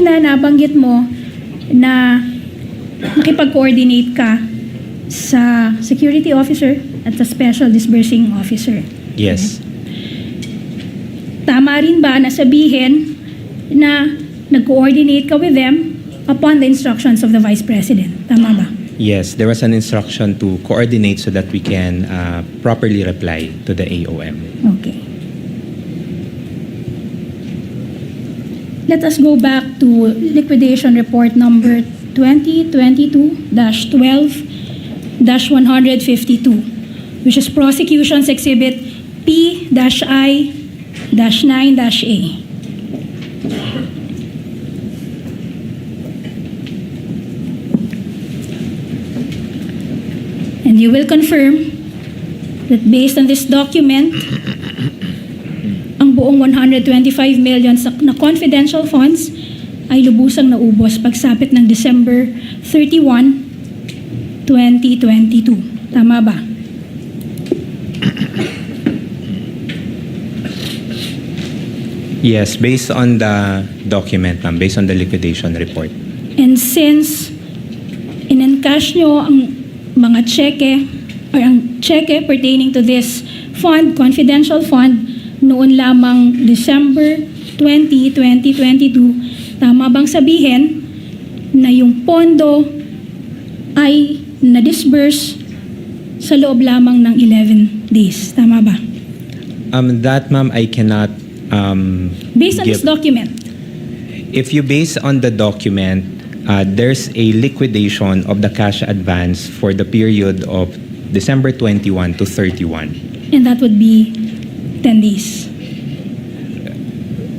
kanina nabanggit mo na nakipag-coordinate ka sa security officer at sa special disbursing officer. Yes. Tama rin ba na sabihin na nag-coordinate ka with them upon the instructions of the Vice President? Tama ba? Yes, there was an instruction to coordinate so that we can properly reply to the AOM. Okay. Let us go back to liquidation report number 2022-12-152, which is prosecution's exhibit P-I-9-A. And you will confirm that based on this document, ang buong 125 million na confidential funds ay lubusang naubos pagsapit ng December 31, 2022. Tama ba? Yes, based on the document, ma'am, based on the liquidation report. And since in-encash nyo ang mga cheque or ang cheque pertaining to this fund, confidential fund, noon lamang December 20, 2022, tama bang sabihin na yung pondo ay na-disburse sa loob lamang ng 11 days? Tama ba? That, ma'am, I cannot Based on this document. If you base on the document, there's a liquidation of the cash advance for the period of December 21 to 31. And that would be 10 days.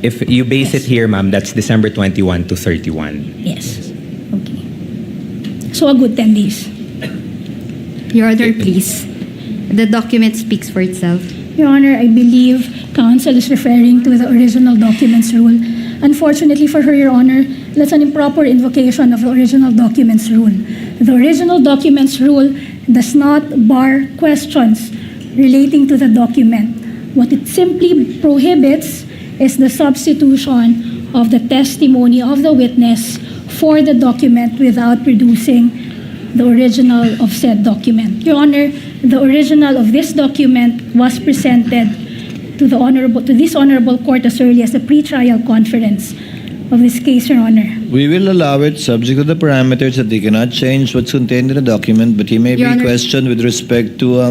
If you base it here, ma'am, that's December 21 to 31. Yes. Okay. So a good 10 days. Your Honor, please. The document speaks for itself. Your Honor, I believe counsel is referring to the original documents rule. Unfortunately for her, Your Honor, that's an improper invocation of the original documents rule. The original documents rule does not bar questions relating to the document. What it simply prohibits is the substitution of the testimony of the witness for the document without producing the original of said document. Your Honor, the original of this document was presented to this honorable court as early as the pre-trial conference of this case, Your Honor. We will allow it subject to the parameters that they cannot change what's contained in the document, but he may Your be Honor. questioned with respect to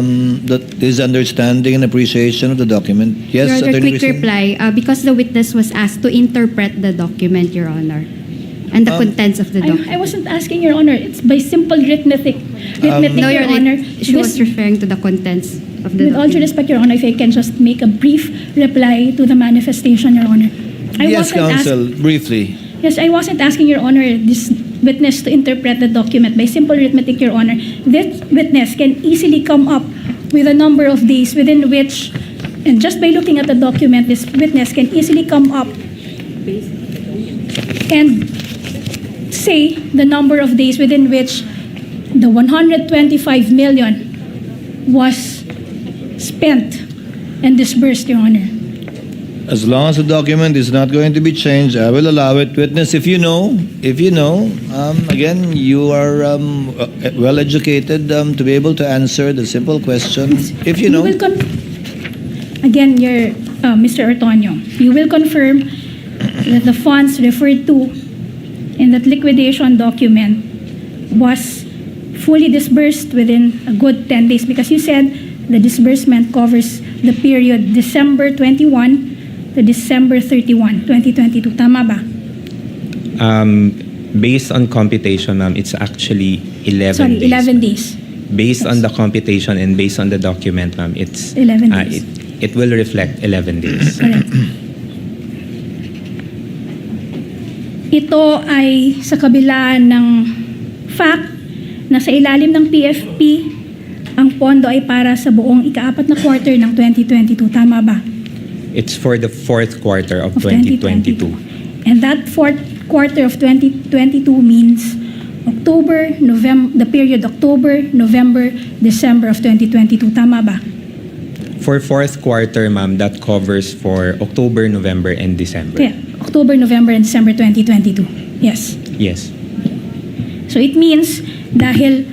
his understanding and appreciation of the document. Yes, Your Honor, Attorney quick Cristina? reply. Because the witness was asked to interpret the document, Your Honor, and the contents of the document. I wasn't asking, Your Honor. It's by simple arithmetic, No, Your Honor. She was This- referring to the contents of the With all due document. respect, Your Honor, if I can just make a brief reply to the manifestation, Your Honor. Yes, counsel, briefly. Yes, I wasn't asking, Your Honor, this witness to interpret the document by simple arithmetic, Your Honor. This witness can easily come up with a number of days within which, and just by looking at the document, this witness can easily come up and say the number of days within which the 125 million was spent and disbursed, Your Honor. As long as the document is not going to be changed, I will allow it. Witness, if you know, again, you are well educated to be able to answer the simple question. If you know. Again, Mr. Ortonio, you will confirm that the funds referred to in that liquidation document was fully disbursed within a good 10 days, because you said the disbursement covers the period December 21 to December 31, 2022. Tama ba? Based on computation, ma'am, it's actually 11 days. 11 days. Based on the computation and based on the document, ma'am, it's 11 days. It will reflect 11 days. Correct. Ito ay sa kabila ng fact na sa ilalim ng PFP, ang pondo ay para sa buong ika-4 na quarter ng 2022. Tama ba? It's for the fourth quarter of 2022. And that fourth quarter of 2022 means October, November, the period October, November, December of 2022. Tama ba? For fourth quarter, ma'am, that covers for October, November, and December. Kaya, October, November, and December 2022. Yes. Yes. So it means dahil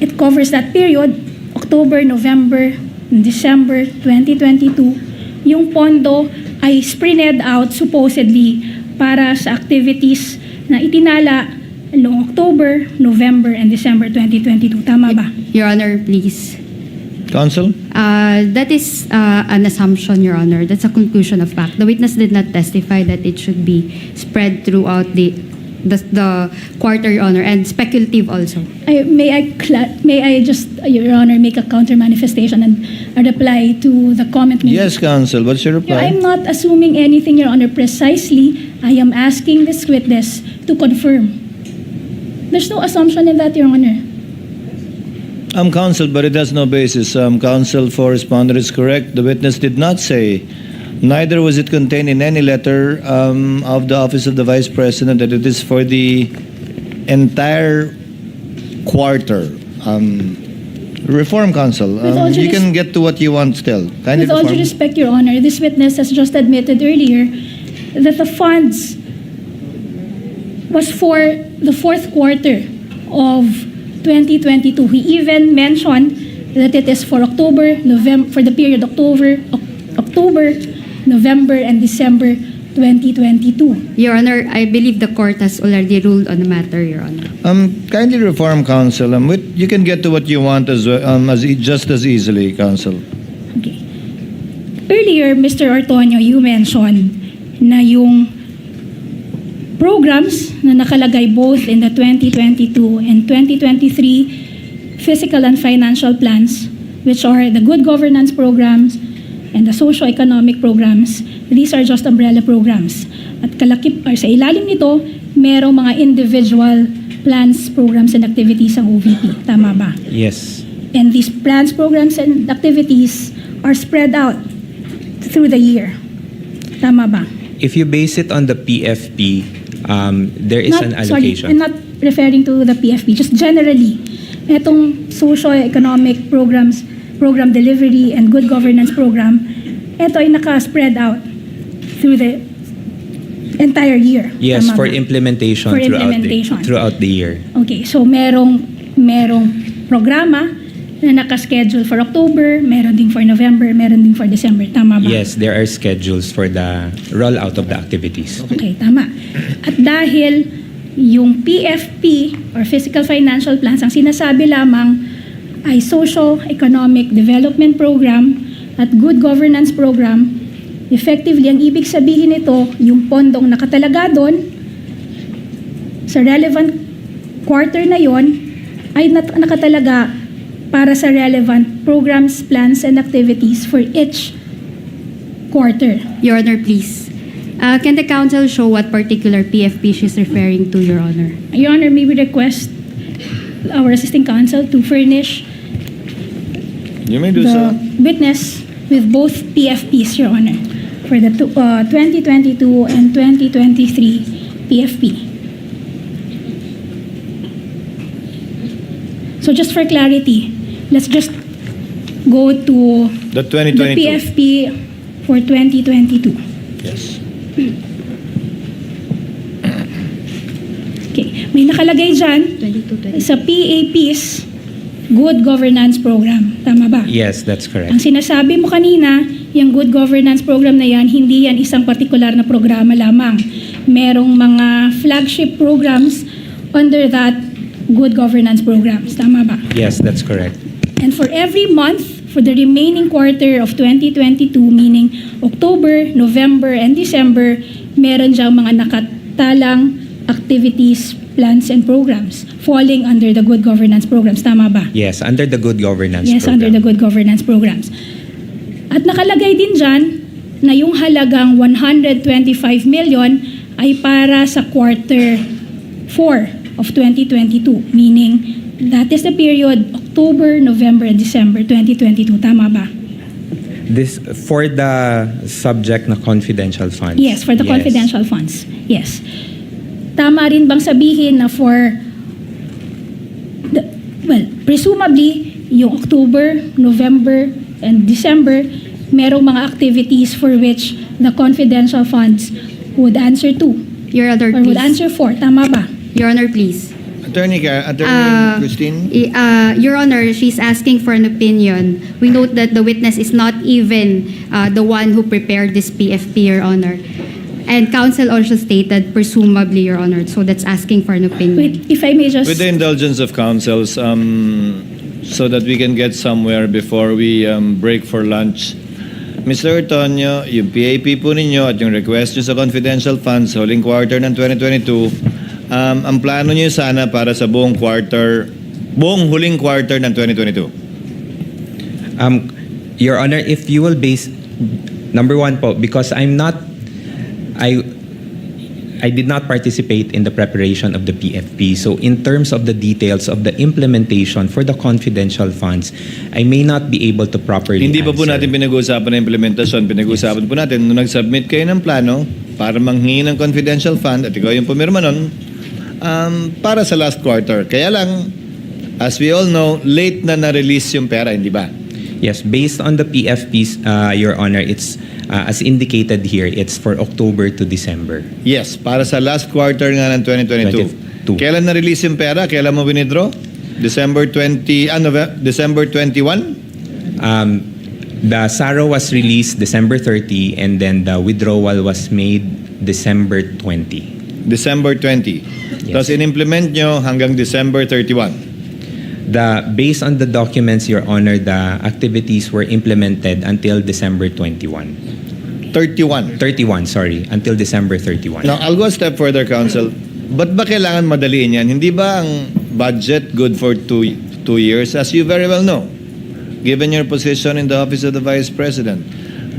it covers that period, October, November, December 2022, yung pondo ay spread out supposedly para sa activities na itinala noong October, November, and December 2022. Tama ba? Your Honor, please. Counsel? That is an assumption, Your Honor. That's a conclusion of fact. The witness did not testify that it should be spread throughout the quarter, Your Honor, and speculative also. May I just, Your Honor, make a counter manifestation and a reply to the comment made? Yes, Counsel. What's your reply? I'm not assuming anything, Your Honor. Precisely, I am asking this witness to confirm. There's no assumption in that, Your Honor. Counsel, but it has no basis. Counsel for respondent is correct. The witness did not say, neither was it contained in any letter of the Office of the Vice President that it is for the entire quarter. Reform, Counsel. all due You can get to what you want still. Kindly With all due reform. respect, Your Honor, this witness has just admitted earlier that the funds was for the fourth quarter of 2022. He even mentioned that it is for October, November, for the period October, November, and December 2022. Your Honor, I believe the court has already ruled on the matter, Your Honor. Kindly reform, Counsel. You can get to what you want as well, just as easily, Counsel. Okay. Earlier, Mr. ORTONIO, you mentioned na yung programs na nakalagay both in the 2022 and 2023 fiscal and financial plans, which are the good governance programs and the socio-economic programs, these are just umbrella programs. At kalakip, or sa ilalim nito, merong mga individual plans, programs, and activities ang OVP. Tama ba? Yes. And these plans, programs, and activities are spread out through the year. Tama ba? If you base it on the PFP, there is an allocation. Sorry, I'm not referring to the PFP, just generally. Etong socio-economic programs, program delivery, and good governance program, ito ay naka-spread out through the entire year. Yes, Tama for ba? implementation, For implementation. throughout the year. Okay, so merong programa na naka-schedule for October, meron din for November, meron din for December. Tama ba? Yes, there are schedules for the rollout of the activities. Okay, tama. At dahil yung PFP or Physical Financial Plans, ang sinasabi lamang ay Socio-Economic Development Program at Good Governance Program, effectively, ang ibig sabihin nito, yung pondong nakatalaga doon sa relevant quarter na yon ay nakatalaga para sa relevant programs, plans, and activities for each quarter. Your Honor, please. Can the counsel show what particular PFP she's referring to, Your Honor? Your Honor, may we request our assisting counsel to furnish You may do the so. witness with both PFPs, Your Honor, for the 2022 and 2023 PFP. So just for clarity, let's just go to The the 2022. PFP for 2022. Yes. Okay, may nakalagay dyan sa PAP's Good Governance Program. Tama ba? Yes, that's Ang correct. sinasabi mo kanina, yung Good Governance Program na yan, hindi yan isang partikular na programa lamang. Merong mga flagship programs under that Good Governance Programs. Tama ba? Yes, that's correct. And for every month, for the remaining quarter of 2022, meaning October, November, and December, meron diyang mga nakatalang activities, plans, and programs falling under the Good Governance Programs. Tama ba? Yes, under the good governance Yes, program. under the Good Governance Programs. At nakalagay din dyan na yung halagang 125 million ay para sa quarter 4 of 2022, meaning that is the period October, November, and December 2022. Tama ba? This for the subject na confidential funds. Yes, for the confidential funds. Yes. Tama rin bang sabihin na for presumably, yung October, November, and December, merong mga activities for which the confidential funds would answer to. Your Honor, Or will please. answer 4. Tama ba? Your Honor, please. Attorney Christine? Your Honor, she's asking for an opinion. We note that the witness is not even the one who prepared this PFP, Your Honor. And counsel also stated, presumably, Your Honor. So that's asking for an opinion. Wait, if I may just... With the indulgence of counsels, so that we can get somewhere before we break for lunch. Mr. Ortonio, yung PAP po ninyo at yung request nyo sa confidential funds sa huling quarter ng 2022, ang plano nyo sana para sa buong huling quarter ng 2022. Your Honor, if you will base, number one po, because I did not participate in the preparation of the PFP. So in terms of the details of the implementation for the confidential funds, I may not be able to properly Hindi pa po answer. natin pinag-uusapan ng implementasyon. Pinag-uusapan po natin nung nag-submit kayo ng plano para manghingi ng confidential fund at ikaw yung pumirma nun para sa last quarter. Kaya lang, as we all know, late na na-release yung pera, hindi ba? Yes, based on the PFPs, Your Honor, it's as indicated here, it's for October to December. Yes, para sa last quarter nga ng 2022. 22. Kailan na-release yung pera? Kailan mo winidraw? December 21? The SARO was released December 30 and then the withdrawal was made December 20. December 20. Yes. Tapos in-implement nyo hanggang December 31. Based on the documents, Your Honor, the activities were implemented until December 21. 31. 31, sorry, until December 31. Now, I'll go a step further, Counsel. Ba't ba kailangan madaliin yan? Hindi ba ang budget good for two years? As you very well know, given your position in the Office of the Vice President,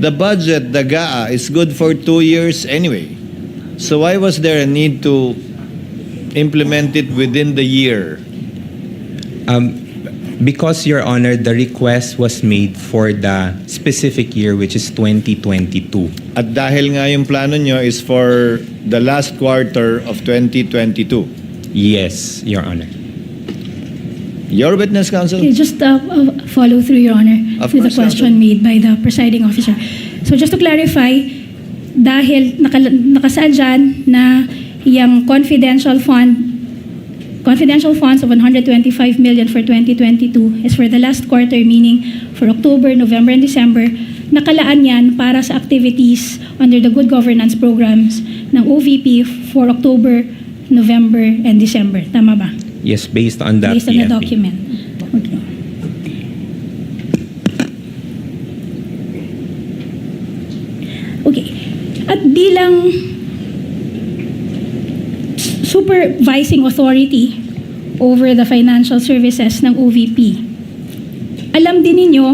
the budget, the GAA, is good for 2 years anyway. So why was there a need to implement it within the year? Because, Your Honor, the request was made for the specific year, which is 2022. At dahil nga yung plano nyo is for the last quarter of 2022. Yes, Your Honor. Your witness, Counsel? Okay, just follow through, Your Honor, Of with the course, question made by the presiding officer. So just to clarify, dahil nakasaad dyan na yung confidential funds of 125 million for 2022 is for the last quarter, meaning for October, November, and December. Nakalaan yan para sa activities under the good governance programs ng OVP for October, November, and December. Tama ba? Yes, based on the Based on PFP. the document. Okay. Okay. At bilang supervising authority over the financial services ng OVP, alam din ninyo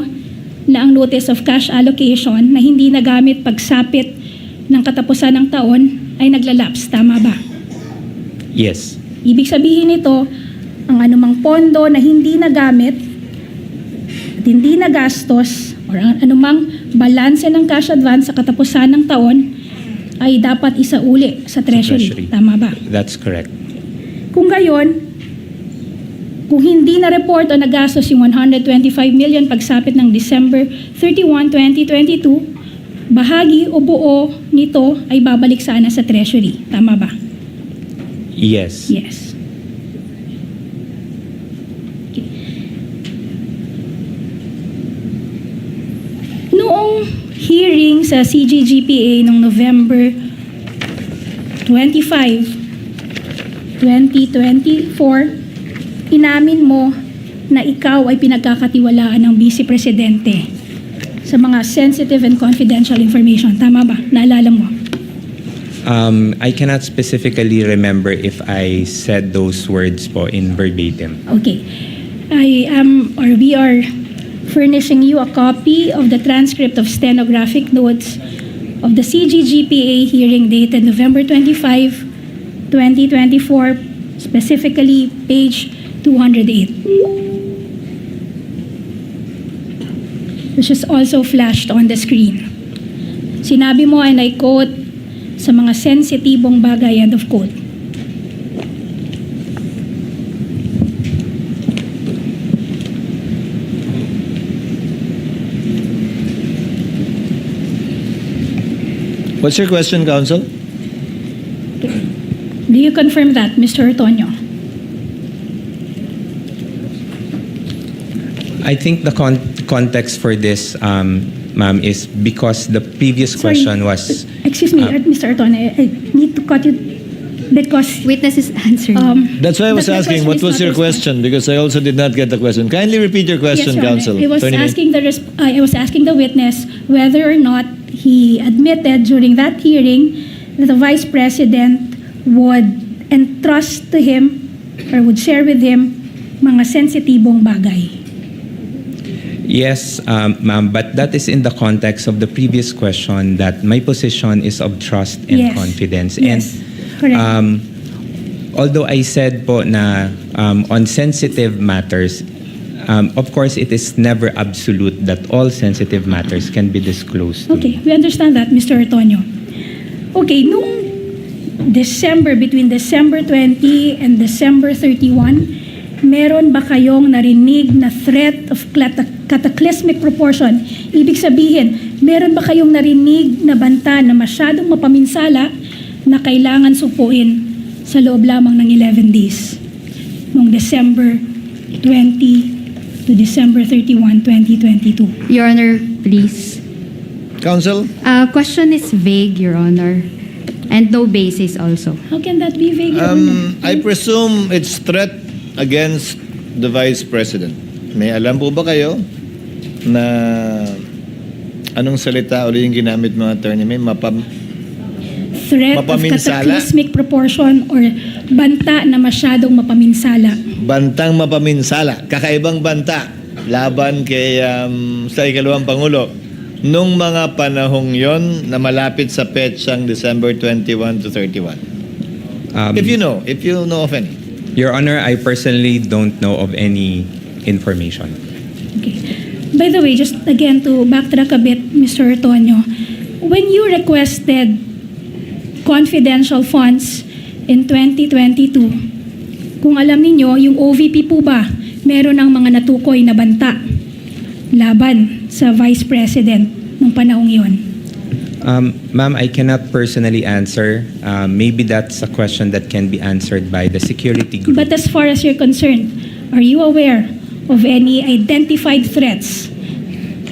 na ang notice of cash allocation na hindi nagamit pagsapit ng katapusan ng taon ay naglalapse. Tama ba? Yes. Ibig sabihin nito, ang anumang pondo na hindi nagamit at hindi nagastos or ang anumang balanse ng cash advance sa katapusan ng taon ay dapat isauli sa Treasury. Tama ba? That's correct. Kung gayon, kung hindi na-report o nagastos yung 125 million pagsapit ng December 31, 2022, bahagi o buo nito ay babalik sana sa Treasury. Tama ba? Yes. Yes. Okay. Noong hearing sa CGGPA noong November 25, 2024, inamin mo na ikaw ay pinagkakatiwalaan ng Vice Presidente sa mga sensitive and confidential information. Tama ba? Naalala mo? I cannot specifically remember if I said those words po in verbatim. Okay. We are furnishing you a copy of the transcript of stenographic notes of the CGGPA hearing dated November 25, 2024, specifically page 208, which is also flashed on the screen. Sinabi mo, and I quote, sa mga sensitibong bagay, end of quote. What's your question, Counsel? Okay. Do you confirm that, Mr. Ortonio? I think the context for this, ma'am, is because the previous Sorry. question was... Excuse me, Mr. Ortonio, I need to cut you because... Witness is answering. That's why I was But my asking, question what is was not your responsive. question? Because I also did not get the question. Kindly repeat your question, Yes, Your Honor. counsel. I was Attorney May. asking I was asking the witness whether or not he admitted during that hearing that the Vice President would entrust to him or would share with him mga sensitibong bagay. Yes, ma'am, but that is in the context of the previous question that my position is of trust and Yes. confidence. Yes, correct. And although I said po na on sensitive matters, of course, it is never absolute that all sensitive matters can be disclosed. Okay, we understand that, Mr. Ortonio. Okay, nung between December 20 and December 31, meron ba kayong narinig na threat of cataclysmic proportion? Ibig sabihin, meron ba kayong narinig na banta na masyadong mapaminsala na kailangan supuin sa loob lamang ng 11 days? Noong December 20 to December 31, 2022. Your Honor, please. Counsel? Question is vague, Your Honor, and no basis also. How can that be vague, Your Honor? I presume it's threat against the Vice President. May alam po ba kayo na anong salita ulit yung ginamit mga attorney? May Threat of mapaminsala? cataclysmic proportion or banta na masyadong mapaminsala. bantang mapaminsala, kakaibang banta laban kay sa ikalawang Pangulo nung mga panahong yon na malapit sa petsang December 21 to 31. If you know of any. Your Honor, I personally don't know of any information. Okay. By the way, just again to backtrack a bit, Mr. Ortonio, when you requested confidential funds in 2022, kung alam ninyo, yung OVP po ba, meron ng mga natukoy na banta laban sa Vice President nung panahong yon? Ma'am, I cannot personally answer. Maybe that's a question that can be answered by the security group. But as far as you're concerned, are you aware of any identified threats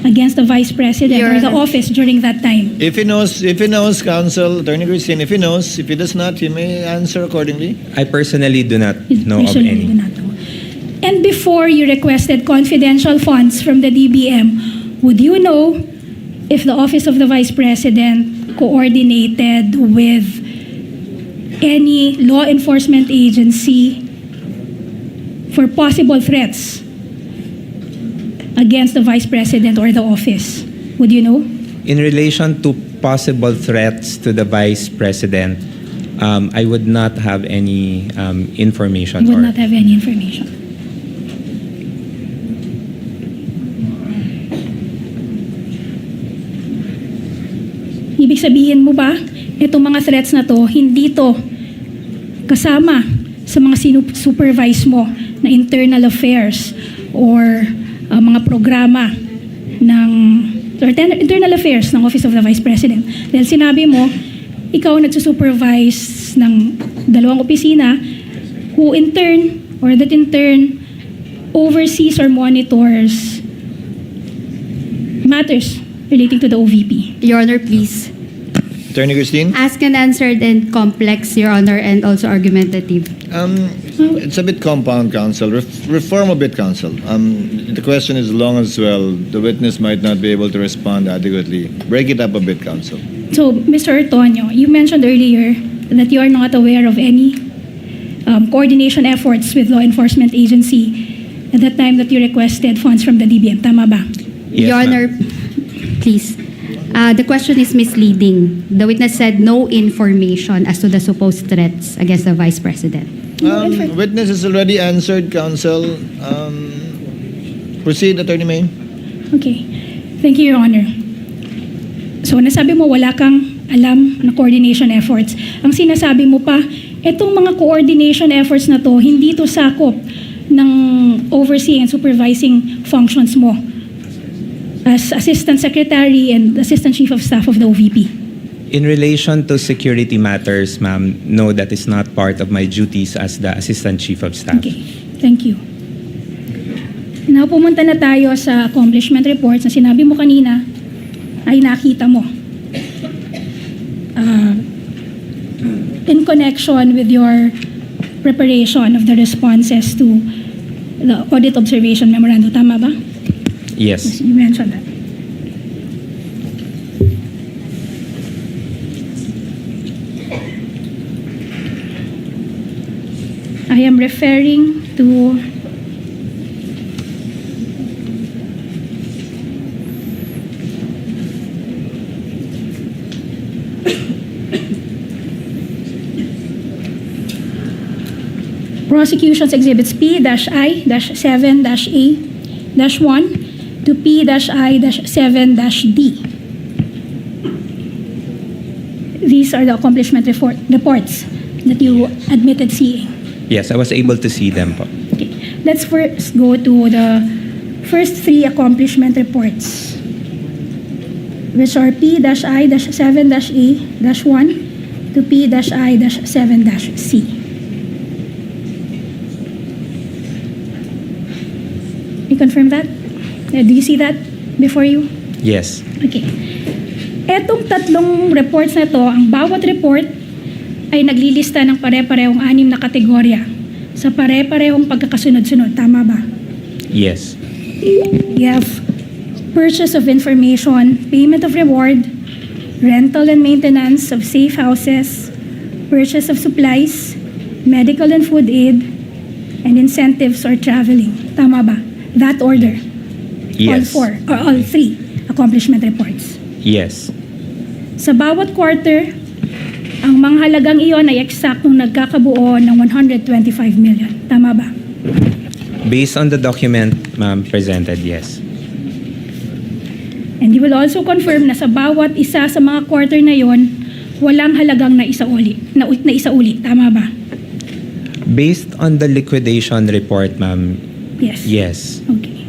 against the Vice President Your or the Honor. office during that time? If he knows, Counsel, Attorney Christine, if he knows, if he does not, he may answer accordingly. I personally do not know of Personally, any. do not know. And before you requested confidential funds from the DBM, would you know if the Office of the Vice President coordinated with any law enforcement agency for possible threats against the Vice President or the office? Would you know? In relation to possible threats to the Vice President, I would not have any information. You would or not have any information. Ibig sabihin mo ba, itong mga threats na to, hindi to kasama sa mga supervise mo na internal affairs or mga programa ng internal affairs ng Office of the Vice President. Dahil sinabi mo, ikaw nagsusupervise ng dalawang opisina who in turn or that in turn oversees or monitors matters relating to the OVP. Your Honor, please. Attorney Christine? Ask and answered and complex, Your Honor, and also argumentative. It's a bit compound, Counsel. Reform a bit, Counsel. The question is long as well. The witness might not be able to respond adequately. Break it up a bit, Counsel. So, Mr. Ortonio, you mentioned earlier that you are not aware of any coordination efforts with law enforcement agency at the time that you requested funds from the DBM. Tama ba? Yes, Your ma'am. Honor, please. The question is misleading. The witness said no information as to the supposed threats against the Vice President. Witness has already answered, Counsel. Proceed, Attorney May. Okay. Thank you, Your Honor. So, nasabi mo wala kang alam na coordination efforts. Ang sinasabi mo pa, itong mga coordination efforts na to, hindi to sakop ng overseeing and supervising functions mo as Assistant Secretary and Assistant Chief of Staff of the OVP. In relation to security matters, ma'am, no, that is not part of my duties as the Assistant Chief of Staff. Okay, thank you. Now, pumunta na tayo sa accomplishment reports na sinabi mo kanina ay nakita mo. In connection with your preparation of the responses to the audit observation memorandum. Tama ba? Yes. You mentioned that. I am referring to Prosecution's Exhibits P-I-7-A-1 to P-I-7-D. These are the accomplishment reports that you admitted seeing. Yes, I was able to see them po. Okay. Let's first go to the first three accomplishment reports, which are P-I-7-A-1 to P-I-7-C. You confirm that? Do you see that before you? Yes. Okay. Etong tatlong reports na to, ang bawat report ay naglilista ng pare-parehong 6 na kategorya sa pare-parehong pagkakasunod-sunod. Tama ba? Yes. You have purchase of information, payment of reward, rental and maintenance of safe houses, purchase of supplies, medical and food aid, and incentives or traveling. Tama ba? That order. Yes. All three accomplishment reports. Yes. Sa bawat quarter, ang mga halagang iyon ay eksaktong nagkakabuo ng 125 million. Tama ba? Based on the document, ma'am, presented, yes. And you will also confirm na sa bawat isa sa mga quarter na iyon, walang halagang naisaulit. Tama ba? Based on the liquidation report, ma'am, Yes. yes. Okay.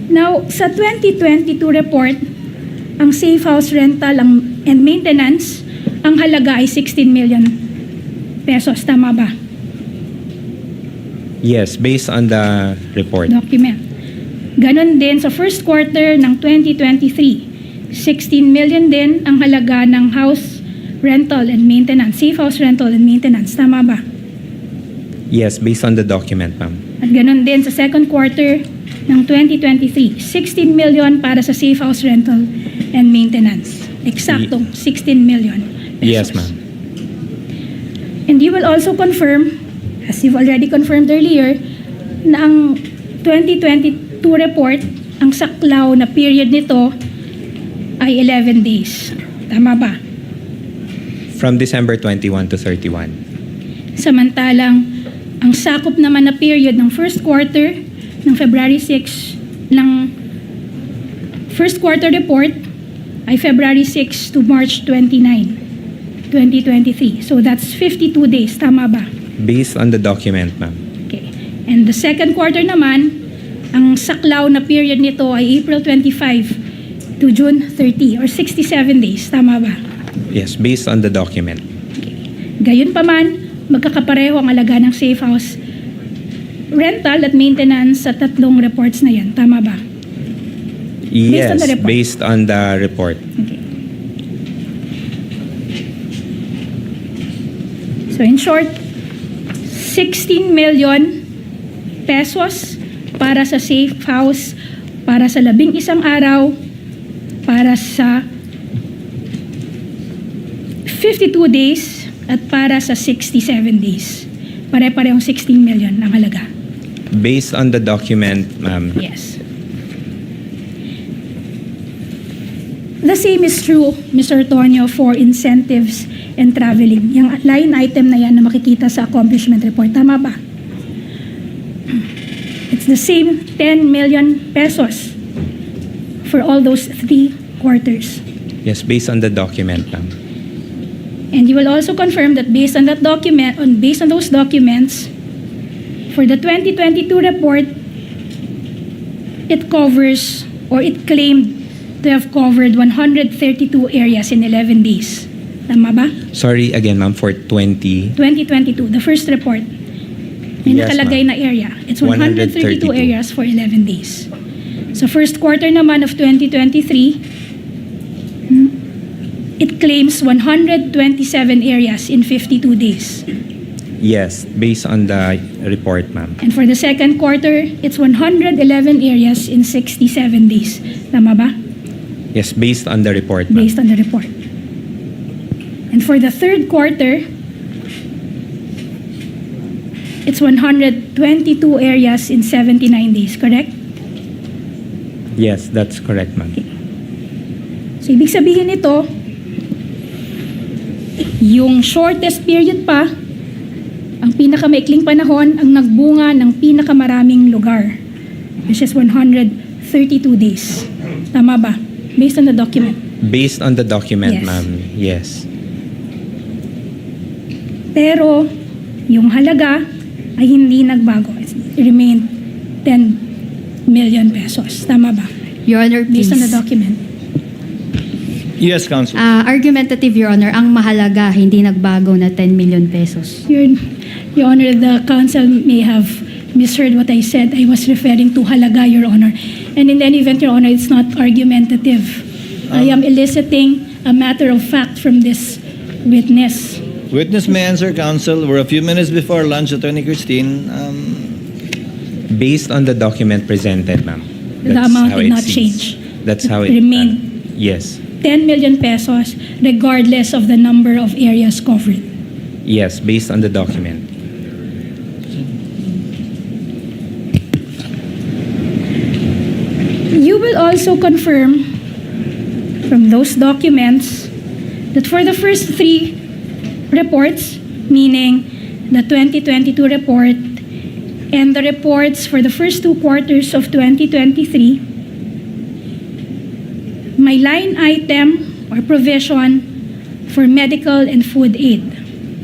Now, sa 2022 report, ang safe house rental and maintenance, ang halaga ay 16 million pesos. Tama ba? Yes, based on the report. Document. Ganon din sa first quarter ng 2023. 16 million din ang halaga ng house rental and maintenance, safe house rental and maintenance. Tama ba? Yes, based on the document, ma'am. At ganon din sa second quarter ng 2023. 16 million para sa safe house rental and maintenance. Eksaktong 16 million pesos. Yes, ma'am. And you will also confirm, as you've already confirmed earlier, na ang 2022 report, ang saklaw na period nito ay 11 days. Tama ba? From December 21 to 31. Samantalang, ang sakop naman na period ng first quarter ng February 6 ng first quarter report ay February 6 to March 29, 2023. So that's 52 days. Tama ba? Based on the document, ma'am. Okay. And the second quarter naman, ang saklaw na period nito ay April 25 to June 30 or 67 days. Tama ba? Yes, based on the document. Okay. Gayun pa man, magkakapareho ang alaga ng safe house rental at maintenance sa tatlong reports na yan. Tama ba? Yes, on the report. based on the report. Okay. So in short, 16 million pesos para sa safe house, para sa 11 araw, para sa 52 days, at para sa 67 days. Pare-parehong 16 million ang halaga. Based on the document, ma'am. Yes. The same is true, Mr. ORTONIO, for incentives and traveling. Yung line item na yan na makikita sa accomplishment report. Tama ba? It's the same 10 million pesos for all those 3 quarters. Yes, based on the document, ma'am. And you will also confirm that based on that document, based on those documents, for the 2022 report, it covers or it claimed to have covered 132 areas in 11 days. Tama ba? Sorry again, ma'am, for 20. 2022, the first report. May Yes, nakalagay ma'am. na area. It's 132 132 areas for 11 days. Sa first quarter naman of 2023, it claims 127 areas in 52 days. Yes, based on the report, ma'am. And for the second quarter, it's 111 areas in 67 days. Tama ba? Yes, based on the report, ma'am. Based on the report. And for the third quarter, it's 122 areas in 79 days, correct? Yes, that's correct, ma'am. So, ibig sabihin nito, yung shortest period pa, ang pinakamaikling panahon, ang nagbunga ng pinakamaraming lugar, which is 132 days. Tama ba? Based on the document. Based on the document, Yes. ma'am. Yes. Pero, yung halaga ay hindi nagbago. It remained 10 million pesos. Tama ba? Your Honor, please. Based on the document. Yes, Counsel. Argumentative, Your Honor, ang mahalaga hindi nagbago na 10 million pesos. Your Honor, the council may have misheard what I said. I was referring to halaga, Your Honor. And in any event, Your Honor, it's not argumentative. I am eliciting a matter of fact from this witness. Witness may answer, Counsel. We're a few minutes before lunch, Attorney Christine. Based on the document presented, ma'am. The That's amount how did it not seems. change. That's how it Remain. Yes. 10 million pesos regardless of the number of areas covered. Yes, based on the document. You will also confirm from those documents that for the first three reports, meaning the 2022 report and the reports for the first two quarters of 2023, may line item or provision for medical and food aid.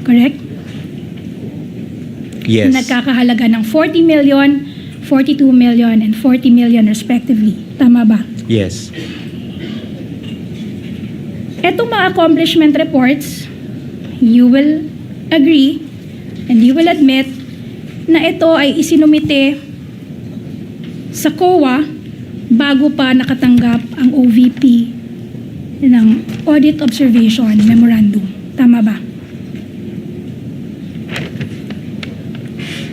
Correct? Yes. Nagkakahalaga ng 40 million, 42 million, and 40 million respectively. Tama ba? Yes. Etong mga accomplishment reports, you will agree and you will admit na ito ay isinumite sa COA bago pa nakatanggap ang OVP ng Audit Observation Memorandum. Tama ba?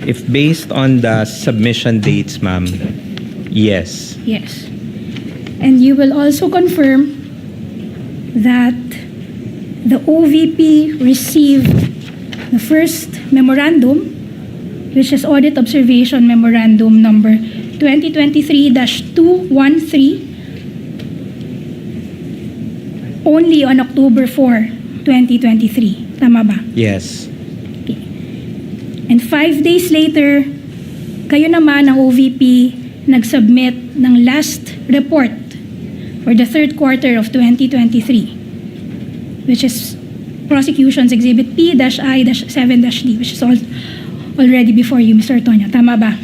If based on the submission dates, ma'am, yes. Yes. And you will also confirm that the OVP received the first memorandum, which is Audit Observation Memorandum number 2023-213, only on October 4, 2023. Tama ba? Yes. And 5 days later, kayo naman ang OVP nag-submit ng last report for the third quarter of 2023, which is Prosecution's Exhibit P-I-7-D, which is already before you, Mr. Ortonio. Tama ba?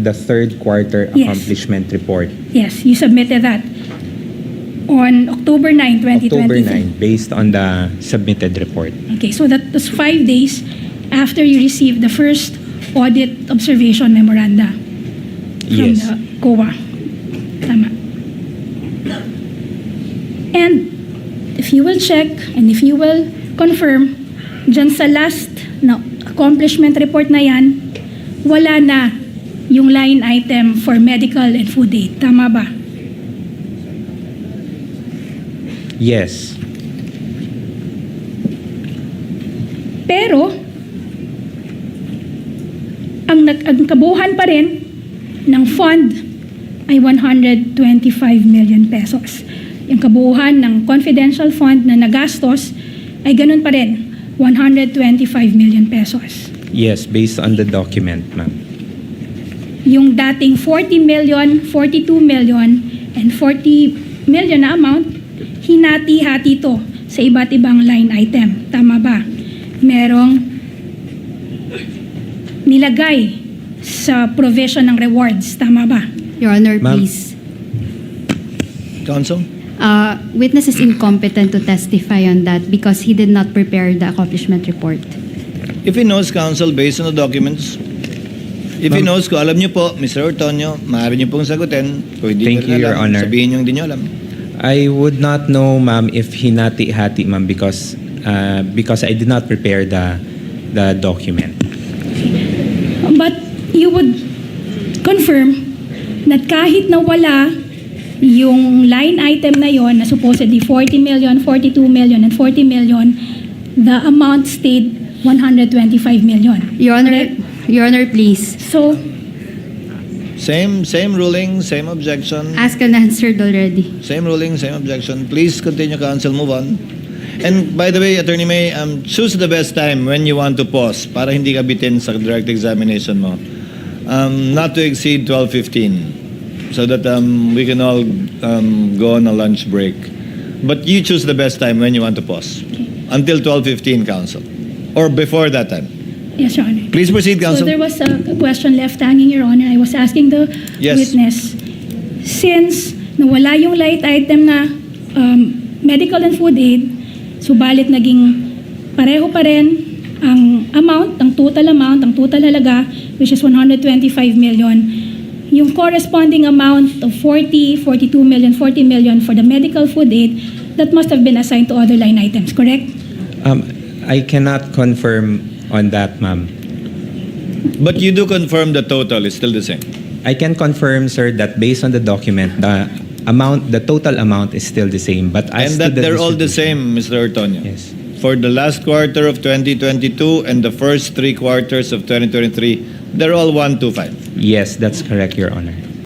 The third quarter Yes. accomplishment report. Yes, you submitted that on October 9, 2023. October 9, based on the submitted report. Okay, so that was 5 days after you received the first audit observation memoranda from Yes. the COA. Tama. And if you will check and if you will confirm, dyan sa last na accomplishment report na yan, wala na yung line item for medical and food aid. Tama ba? Yes. Pero, ang kabuuan pa rin ng fund ay 125 million pesos. Yung kabuuan ng confidential fund na nagastos ay ganun pa rin, 125 million pesos. Yes, based on the document, ma'am. Yung dating 40 million, 42 million, and 40 million na amount, hinati-hati to sa iba't ibang line item. Tama ba? Merong nilagay sa provision ng rewards. Tama ba? Your Honor, Ma'am. please. Counsel? Witness is incompetent to testify on that because he did not prepare the accomplishment report. If he knows, counsel, based on the documents, if he knows, kung alam niyo po, Mr. Ortonio, maaari niyo pong sagutin. Kung hindi Thank niyo you, Your alam, Honor. sabihin niyo hindi niyo alam. I would not know, ma'am, if hinati-hati, ma'am, because I did not prepare the document. But you would confirm na kahit na wala yung line item na yon na supposedly 40 million, 42 million, and 40 million, the amount stayed 125 million. Your Honor, Correct? Your Honor, please. So, Same ruling, same objection. Ask and answered already. Same ruling, same objection. Please continue, counsel. Move on. And by the way, Attorney May, choose the best time when you want to pause para hindi ka bitin sa direct examination mo. Not to exceed 12:15 so that we can all go on a lunch break. But you choose the best time when you want to pause. Until 12:15, counsel. Or before that time. yes, Your Honor. Please proceed, So counsel. there was a question left hanging, Your Honor. I was asking the Yes. witness, since nawala yung light item na medical and food aid, subalit naging pareho pa rin ang amount, ang total halaga, which is 125 million. Yung corresponding amount of 40, 42 million, 40 million for the medical food aid, that must have been assigned to other line items, correct? I cannot confirm on that, ma'am. But you do confirm the total is still the same. I can confirm, sir, that based on the document, the total amount is still the same. But as And to that the they're all the distribution- same, Mr. Ortonio. Yes. For the last quarter of 2022 and the first 3 quarters of 2023, they're all 125. Yes, that's correct, Your Honor.